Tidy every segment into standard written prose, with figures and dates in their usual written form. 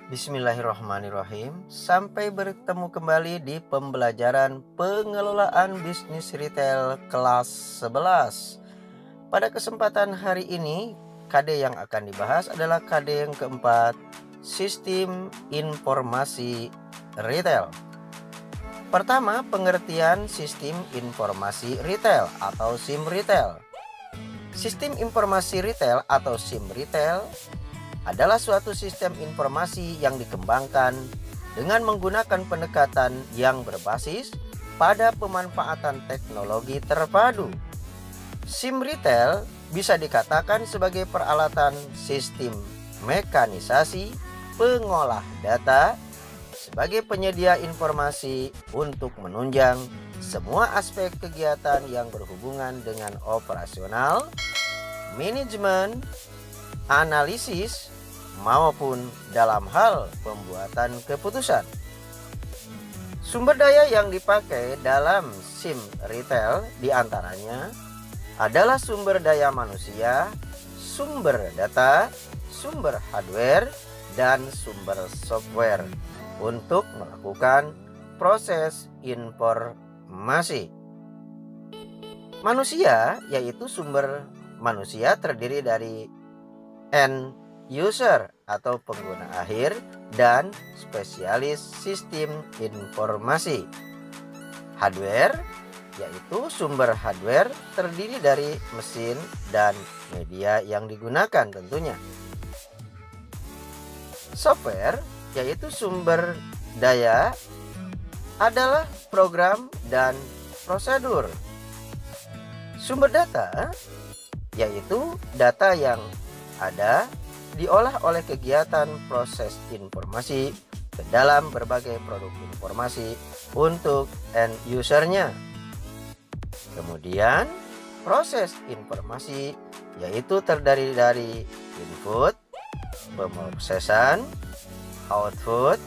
Bismillahirrahmanirrahim. Sampai bertemu kembali di pembelajaran pengelolaan bisnis retail kelas 11. Pada kesempatan hari ini, KD yang akan dibahas adalah KD yang keempat, Sistem Informasi Retail. Pertama, pengertian Sistem Informasi Retail atau SIM Retail. Sistem Informasi Retail atau SIM Retail adalah suatu sistem informasi yang dikembangkan dengan menggunakan pendekatan yang berbasis pada pemanfaatan teknologi terpadu. SIM retail bisa dikatakan sebagai peralatan sistem mekanisasi pengolah data sebagai penyedia informasi untuk menunjang semua aspek kegiatan yang berhubungan dengan operasional, manajemen, analisis, maupun dalam hal pembuatan keputusan. Sumber daya yang dipakai dalam SIM retail diantaranya adalah sumber daya manusia, sumber data, sumber hardware, dan sumber software untuk melakukan proses informasi. Manusia, yaitu sumber manusia terdiri dari end user atau pengguna akhir dan spesialis sistem informasi. Hardware, yaitu sumber hardware terdiri dari mesin dan media yang digunakan tentunya. Software, yaitu sumber daya adalah program dan prosedur. Sumber data, yaitu data yang ada diolah oleh kegiatan proses informasi ke dalam berbagai produk informasi untuk end usernya. Kemudian proses informasi yaitu terdiri dari input, pemrosesan, output,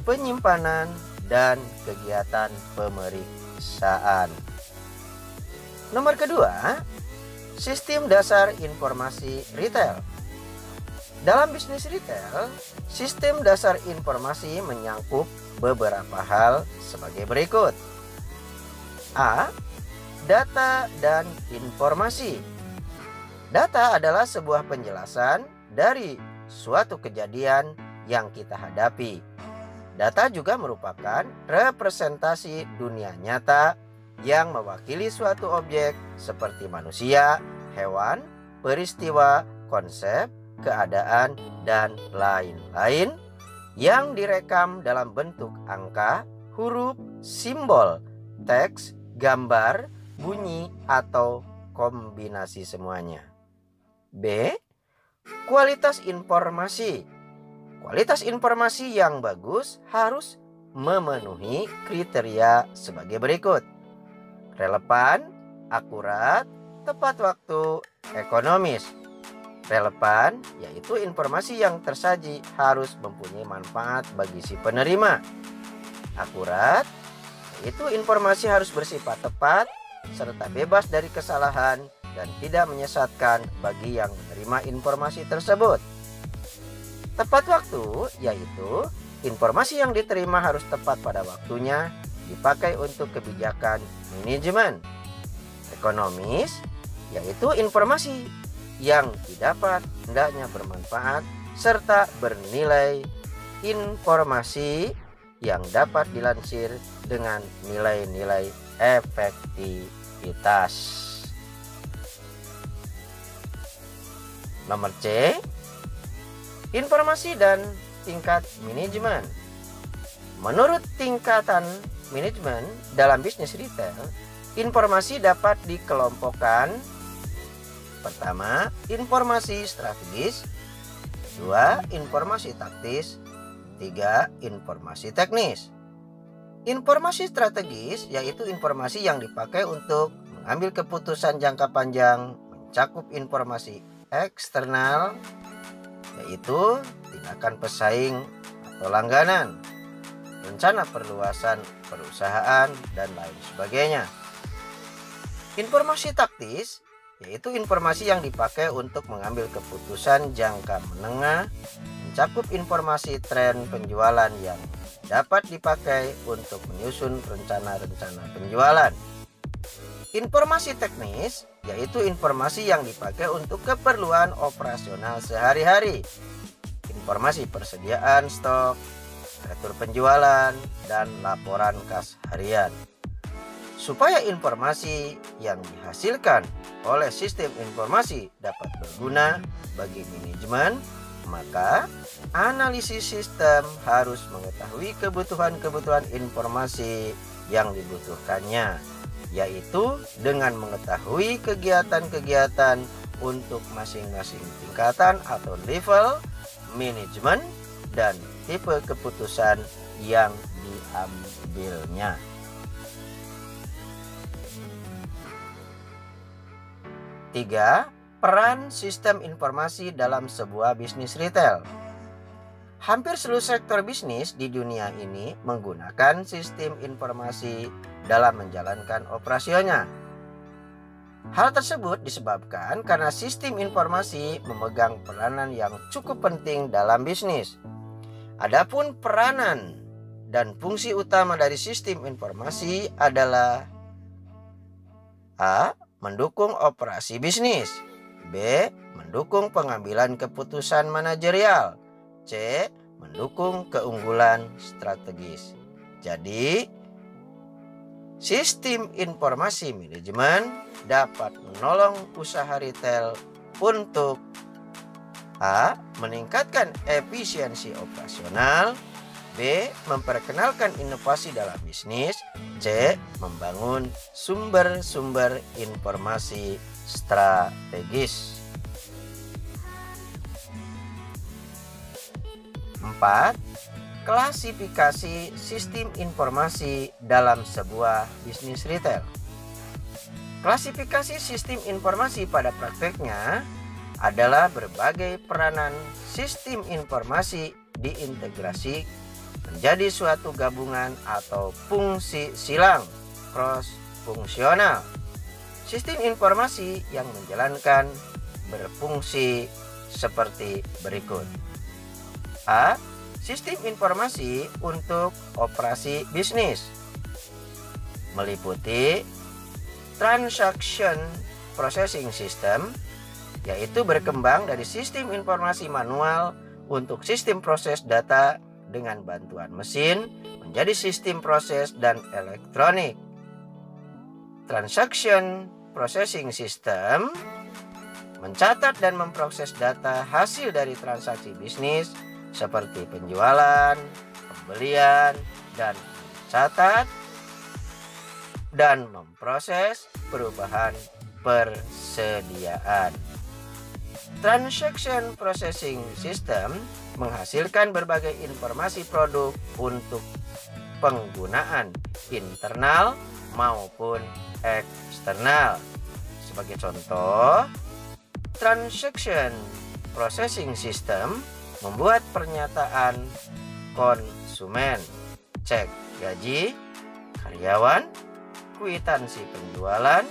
penyimpanan, dan kegiatan pemeriksaan. Nomor kedua, sistem dasar informasi retail. Dalam bisnis retail, sistem dasar informasi menyangkup beberapa hal sebagai berikut. A. Data dan informasi. Data adalah sebuah penjelasan dari suatu kejadian yang kita hadapi. Data juga merupakan representasi dunia nyata yang mewakili suatu objek seperti manusia, hewan, peristiwa, konsep, keadaan, dan lain-lain yang direkam dalam bentuk angka, huruf, simbol, teks, gambar, bunyi, atau kombinasi semuanya. B. Kualitas informasi. Kualitas informasi yang bagus harus memenuhi kriteria sebagai berikut: relevan, akurat, tepat waktu, ekonomis. Relevan, yaitu informasi yang tersaji harus mempunyai manfaat bagi si penerima. Akurat, yaitu informasi harus bersifat tepat serta bebas dari kesalahan dan tidak menyesatkan bagi yang menerima informasi tersebut. Tepat waktu, yaitu informasi yang diterima harus tepat pada waktunya, dipakai untuk kebijakan manajemen. Ekonomis, yaitu informasi yang didapat hendaknya bermanfaat serta bernilai, informasi yang dapat dilansir dengan nilai-nilai efektivitas. Nomor C, informasi dan tingkat manajemen. Menurut tingkatan manajemen dalam bisnis retail, informasi dapat dikelompokkan: pertama, informasi strategis; kedua, informasi taktis; tiga, informasi teknis. Informasi strategis yaitu informasi yang dipakai untuk mengambil keputusan jangka panjang, mencakup informasi eksternal, yaitu tindakan pesaing atau langganan, rencana perluasan perusahaan, dan lain sebagainya. Informasi taktis yaitu informasi yang dipakai untuk mengambil keputusan jangka menengah, mencakup informasi tren penjualan yang dapat dipakai untuk menyusun rencana-rencana penjualan. Informasi teknis yaitu informasi yang dipakai untuk keperluan operasional sehari-hari. Informasi persediaan stok, retur penjualan, dan laporan kas harian. Supaya informasi yang dihasilkan oleh sistem informasi dapat berguna bagi manajemen, maka analisis sistem harus mengetahui kebutuhan-kebutuhan informasi yang dibutuhkannya, yaitu dengan mengetahui kegiatan-kegiatan untuk masing-masing tingkatan atau level manajemen dan tipe keputusan yang diambilnya. Tiga, peran sistem informasi dalam sebuah bisnis retail. Hampir seluruh sektor bisnis di dunia ini menggunakan sistem informasi dalam menjalankan operasionalnya. Hal tersebut disebabkan karena sistem informasi memegang peranan yang cukup penting dalam bisnis. Adapun peranan dan fungsi utama dari sistem informasi adalah A. Mendukung operasi bisnis. B. Mendukung pengambilan keputusan manajerial. C. Mendukung keunggulan strategis. Jadi, sistem informasi manajemen dapat menolong usaha retail untuk A. Meningkatkan efisiensi operasional. B. Memperkenalkan inovasi dalam bisnis. C. Membangun sumber-sumber informasi strategis. 4. Klasifikasi sistem informasi dalam sebuah bisnis retail. Klasifikasi sistem informasi pada prakteknya adalah berbagai peranan sistem informasi diintegrasi menjadi suatu gabungan atau fungsi silang cross-fungsional. Sistem informasi yang menjalankan berfungsi seperti berikut. A. Sistem informasi untuk operasi bisnis meliputi Transaction Processing System, yaitu berkembang dari sistem informasi manual untuk sistem proses data dengan bantuan mesin menjadi sistem proses dan elektronik. Transaction Processing System mencatat dan memproses data hasil dari transaksi bisnis seperti penjualan, pembelian, dan mencatat dan memproses perubahan persediaan. Transaction Processing System menghasilkan berbagai informasi produk untuk penggunaan internal maupun eksternal. Sebagai contoh, Transaction Processing System membuat pernyataan konsumen, cek gaji, karyawan, kwitansi penjualan,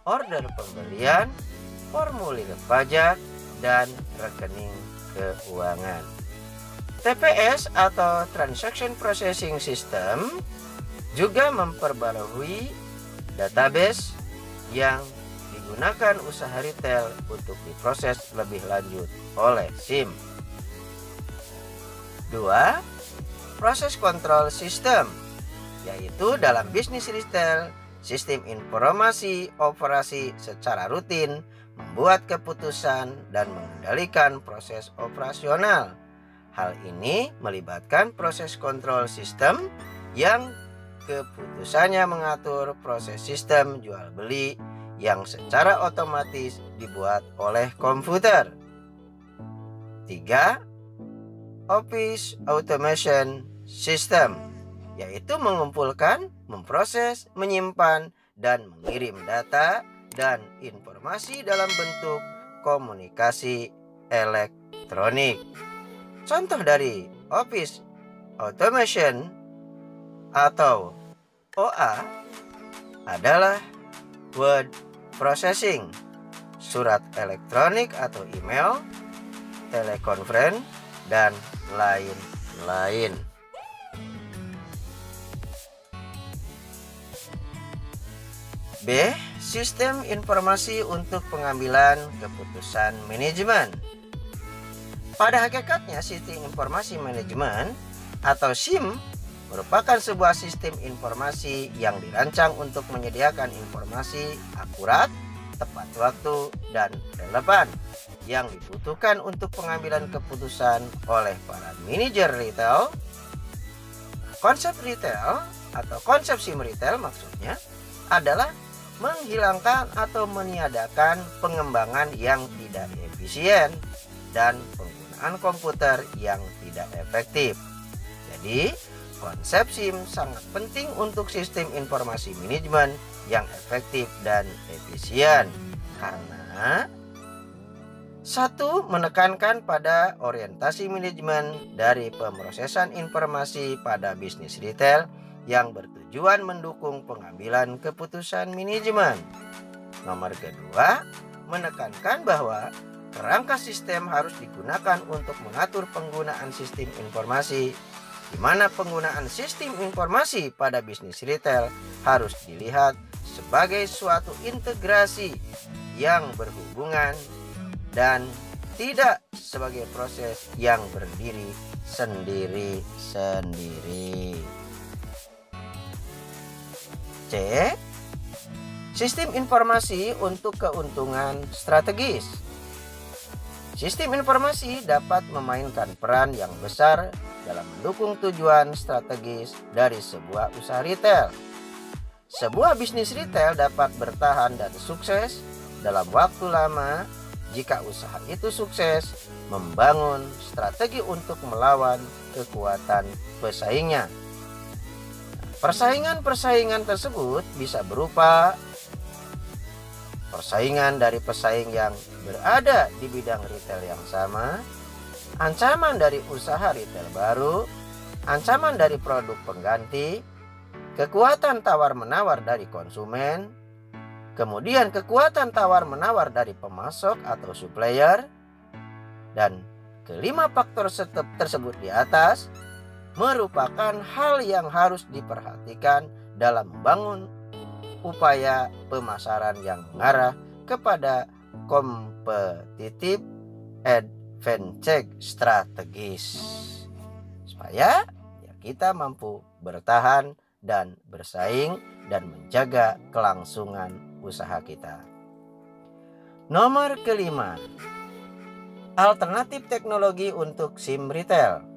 order pembelian, formulir pajak, dan rekening keuangan. TPS atau Transaction Processing System juga memperbarui database yang digunakan usaha retail untuk diproses lebih lanjut oleh SIM. 2. Proses Control System, yaitu dalam bisnis retail, sistem informasi operasi secara rutin membuat keputusan dan mengendalikan proses operasional. Hal ini melibatkan proses kontrol sistem yang keputusannya mengatur proses sistem jual beli yang secara otomatis dibuat oleh komputer. 3. Office Automation System, yaitu mengumpulkan, memproses, menyimpan, dan mengirim data dan informasi dalam bentuk komunikasi elektronik. Contoh dari Office Automation atau OA adalah Word Processing, surat elektronik atau email, telekonferensi, dan lain-lain. B. Sistem informasi untuk pengambilan keputusan manajemen. Pada hakikatnya, sistem informasi manajemen atau SIM merupakan sebuah sistem informasi yang dirancang untuk menyediakan informasi akurat, tepat waktu, dan relevan yang dibutuhkan untuk pengambilan keputusan oleh para manajer retail. Konsep retail atau konsep SIM retail maksudnya adalah menghilangkan atau meniadakan pengembangan yang tidak efisien dan penggunaan komputer yang tidak efektif. Jadi, konsep SIM sangat penting untuk sistem informasi manajemen yang efektif dan efisien karena satu, menekankan pada orientasi manajemen dari pemrosesan informasi pada bisnis retail yang bertujuan mendukung pengambilan keputusan manajemen. Nomor kedua, menekankan bahwa kerangka sistem harus digunakan untuk mengatur penggunaan sistem informasi, di mana penggunaan sistem informasi pada bisnis retail harus dilihat sebagai suatu integrasi yang berhubungan dan tidak sebagai proses yang berdiri sendiri-sendiri. C. Sistem informasi untuk keuntungan strategis. Sistem informasi dapat memainkan peran yang besar dalam mendukung tujuan strategis dari sebuah usaha retail. Sebuah bisnis retail dapat bertahan dan sukses dalam waktu lama jika usaha itu sukses membangun strategi untuk melawan kekuatan pesaingnya. Persaingan-persaingan tersebut bisa berupa persaingan dari pesaing yang berada di bidang retail yang sama, ancaman dari usaha retail baru, ancaman dari produk pengganti, kekuatan tawar-menawar dari konsumen, kemudian kekuatan tawar-menawar dari pemasok atau supplier, dan kelima faktor tersebut di atas merupakan hal yang harus diperhatikan dalam membangun upaya pemasaran yang mengarah kepada kompetitif advantage strategis supaya kita mampu bertahan dan bersaing dan menjaga kelangsungan usaha kita. Nomor kelima, alternatif teknologi untuk SIM retail.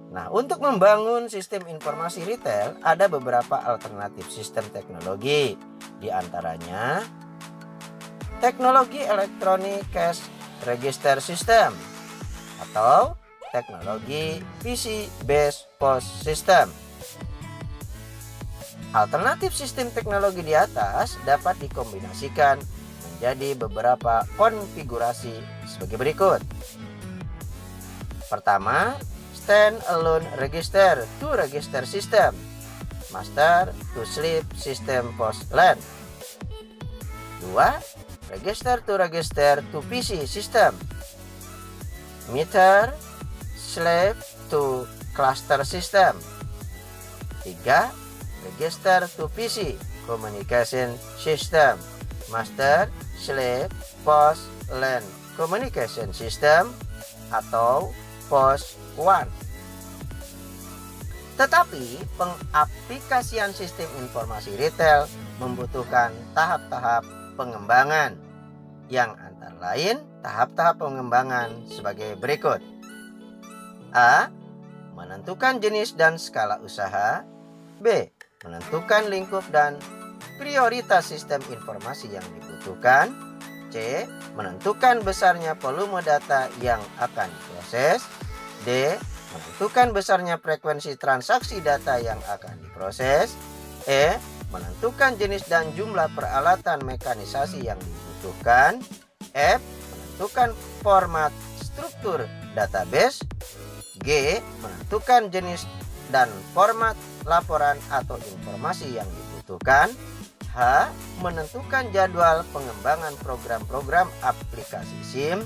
Nah, untuk membangun sistem informasi retail ada beberapa alternatif sistem teknologi, di antaranya teknologi Electronic Cash Register System atau teknologi PC Based POS System. Alternatif sistem teknologi di atas dapat dikombinasikan menjadi beberapa konfigurasi sebagai berikut. Pertama, Stand-alone register to register system, master to slip system post LAN. 2. Register to PC system, meter slave to cluster system. 3. Register to PC communication system, master slave post LAN communication system atau POS 1. Tetapi pengaplikasian sistem informasi retail membutuhkan tahap-tahap pengembangan yang antara lain tahap-tahap pengembangan sebagai berikut. A. Menentukan jenis dan skala usaha. B. Menentukan lingkup dan prioritas sistem informasi yang dibutuhkan. C. Menentukan besarnya volume data yang akan diproses. D. Menentukan besarnya frekuensi transaksi data yang akan diproses. E. Menentukan jenis dan jumlah peralatan mekanisasi yang dibutuhkan. F. Menentukan format struktur database. G. Menentukan jenis dan format laporan atau informasi yang dibutuhkan. H. Menentukan jadwal pengembangan program-program aplikasi SIM.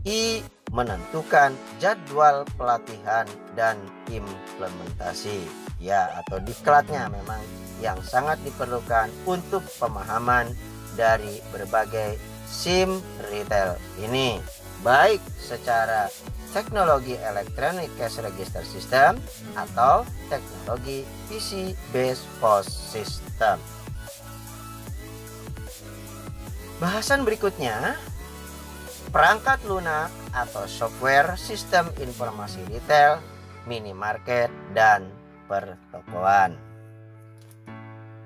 I. Menentukan jadwal pelatihan dan implementasi. Ya, atau diklatnya memang yang sangat diperlukan untuk pemahaman dari berbagai SIM retail ini, baik secara teknologi Electronic Cash Register System atau teknologi PC Based POS System. Bahasan berikutnya, perangkat lunak atau software sistem informasi retail, minimarket, dan pertokoan.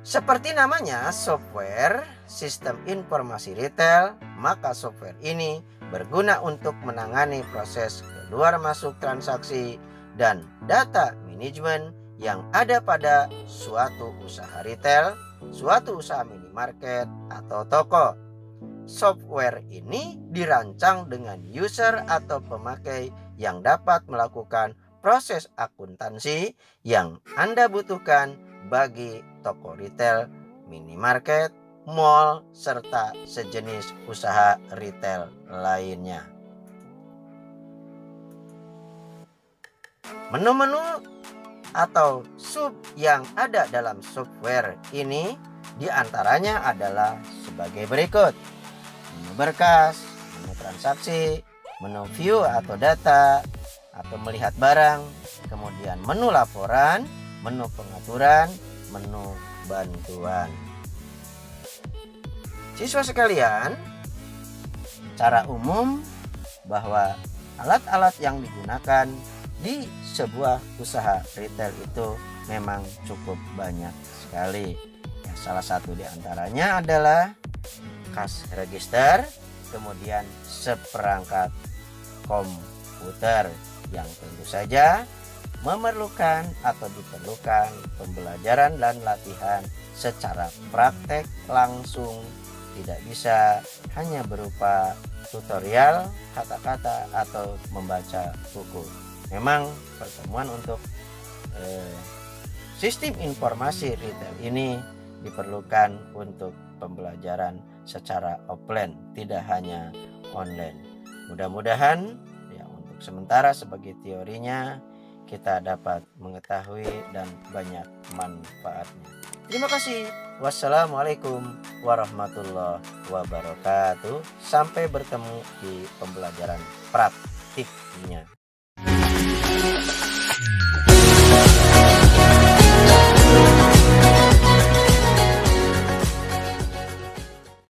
Seperti namanya, software sistem informasi retail, maka software ini berguna untuk menangani proses keluar masuk transaksi dan data manajemen yang ada pada suatu usaha retail, suatu usaha minimarket, atau toko. Software ini dirancang dengan user atau pemakai yang dapat melakukan proses akuntansi yang Anda butuhkan bagi toko retail, minimarket, mall, serta sejenis usaha retail lainnya. Menu-menu atau sub yang ada dalam software ini diantaranya adalah sebagai berikut: menu berkas, menu transaksi, menu view atau data atau melihat barang, kemudian menu laporan, menu pengaturan, menu bantuan. Siswa sekalian, secara umum bahwa alat-alat yang digunakan di sebuah usaha retail itu memang cukup banyak sekali. Ya, salah satu di antaranya adalah cash register, kemudian seperangkat komputer yang tentu saja memerlukan atau diperlukan pembelajaran dan latihan secara praktek langsung, tidak bisa hanya berupa tutorial, kata-kata, atau membaca buku. Memang pertemuan untuk sistem informasi retail ini diperlukan untuk pembelajaran secara offline, tidak hanya online. Mudah-mudahan ya untuk sementara sebagai teorinya kita dapat mengetahui dan banyak manfaatnya. Terima kasih. Wassalamualaikum warahmatullahi wabarakatuh. Sampai bertemu di pembelajaran praktiknya.